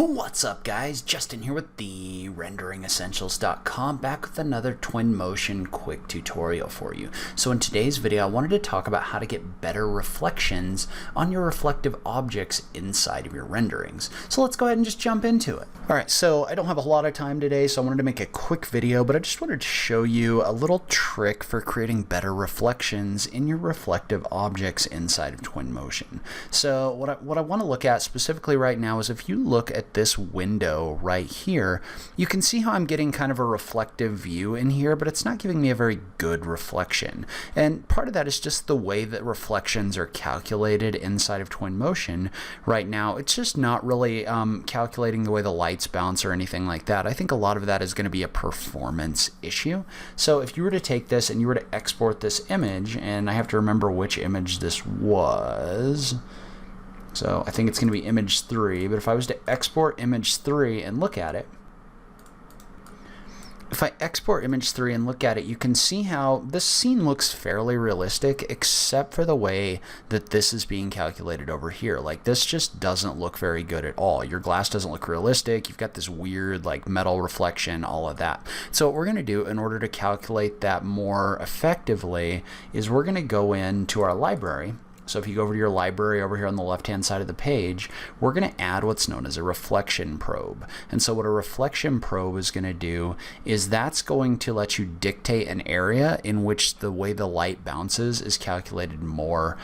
What's up guys, Justin here with the RenderingEssentials.com, back with another Twinmotion quick tutorial for you. So in today's video I wanted to talk about how to get better reflections on your reflective objects inside of your renderings. So let's go ahead and just jump into it. Alright, so I don't have a lot of time today, so I wanted to make a quick video, but I just wanted to show you a little trick for creating better reflections in your reflective objects inside of Twinmotion. So what I want to look at specifically right now is if you look at this window right here, you can see how I'm getting kind of a reflective view in here, but it's not giving me a very good reflection. And part of that is just the way that reflections are calculated inside of Twinmotion right now. It's just not really calculating the way the lights bounce or anything like that. I think a lot of that is going to be a performance issue. So if you were to take this and you were to export this image, and I have to remember which image this was. So I think it's going to be image 3, but if I was to export image 3 and look at it, if I export image 3 and look at it, you can see how this scene looks fairly realistic, except for the way that this is being calculated over here. Like, this just doesn't look very good at all. Your glass doesn't look realistic. You've got this weird like metal reflection, all of that. So what we're going to do in order to calculate that more effectively is we're going to go into our library. So if you go over to your library over here on the left-hand side of the page, we're going to add what's known as a reflection probe. And so what a reflection probe is going to do is that's going to let you dictate an area in which the way the light bounces is calculated more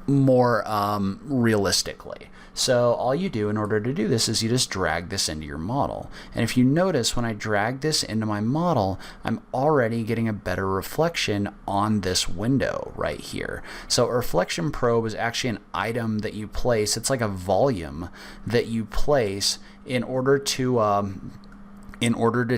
realistically. So all you do in order to do this is you just drag this into your model. And if you notice, when I drag this into my model, I'm already getting a better reflection on this window right here. So a reflection probe is actually an item that you place. It's like a volume that you place in order to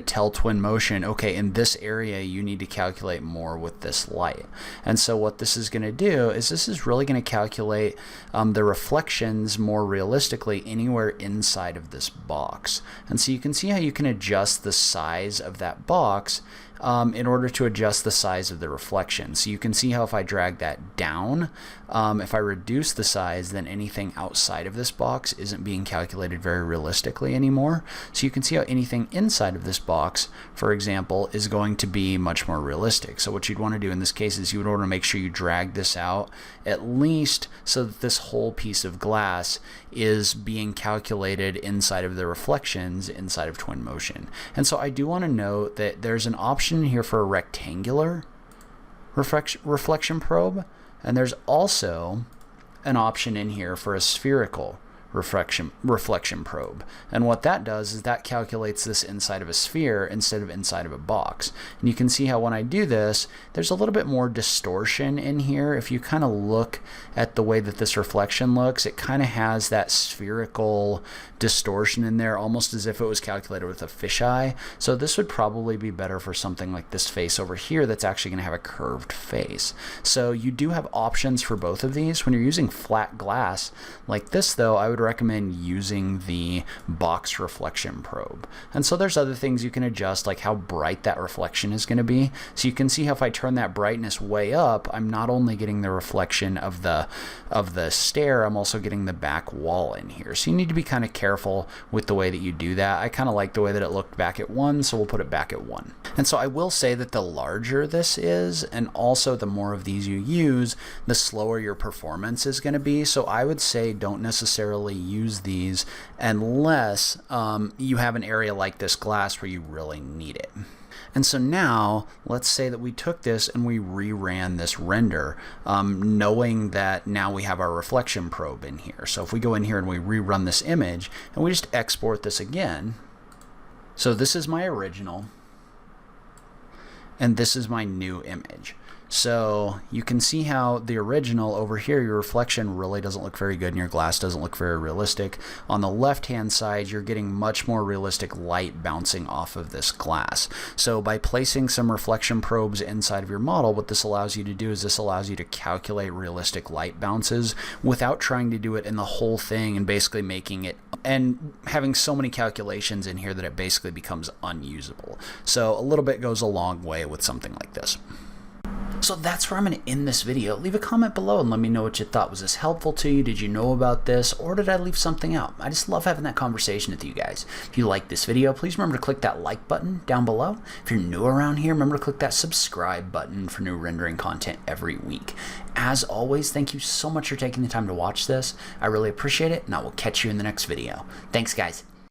tell Twinmotion, okay, in this area you need to calculate more with this light. And so what this is going to do is this is really going to calculate the reflections more realistically anywhere inside of this box. And so you can see how you can adjust the size of that box in order to adjust the size of the reflection. So you can see how if I drag that down, if I reduce the size, then anything outside of this box isn't being calculated very realistically anymore. So you can see how anything inside of this box, for example, is going to be much more realistic. So what you'd want to do in this case is you would want to make sure you drag this out at least so that this whole piece of glass is being calculated inside of the reflections inside of Twinmotion. And so I do want to note that there's an option here for a rectangular reflection probe, and there's also an option in here for a spherical reflection probe. And what that does is that calculates this inside of a sphere instead of inside of a box. And you can see how when I do this, there's a little bit more distortion in here. If you kind of look at the way that this reflection looks, it kind of has that spherical distortion in there, almost as if it was calculated with a fisheye. So this would probably be better for something like this face over here that's actually going to have a curved face. So you do have options for both of these. When you're using flat glass like this though, I would recommend using the box reflection probe. And so there's other things you can adjust, like how bright that reflection is going to be. So you can see how if I turn that brightness way up, I'm not only getting the reflection of the stair, I'm also getting the back wall in here. So you need to be kind of careful with the way that you do that. I kind of like the way that it looked back at 1, so we'll put it back at 1. And so I will say that the larger this is, and also the more of these you use, the slower your performance is going to be. So I would say don't necessarily use these unless you have an area like this glass where you really need it. And so now, let's say that we took this and we reran this render, knowing that now we have our reflection probe in here. So if we go in here and we rerun this image, and we just export this again, so this is my original, and this is my new image. So you can see how the original over here, your reflection really doesn't look very good and your glass doesn't look very realistic. On the left hand side, you're getting much more realistic light bouncing off of this glass. So by placing some reflection probes inside of your model, what this allows you to do is this allows you to calculate realistic light bounces without trying to do it in the whole thing and basically making it and having so many calculations in here that it basically becomes unusable. So a little bit goes a long way with something like this. So that's where I'm going to end this video. Leave a comment below and let me know what you thought. Was this helpful to you? Did you know about this? Or did I leave something out? I just love having that conversation with you guys. If you like this video, please remember to click that like button down below. If you're new around here, remember to click that subscribe button for new rendering content every week. As always, thank you so much for taking the time to watch this. I really appreciate it, and I will catch you in the next video. Thanks, guys.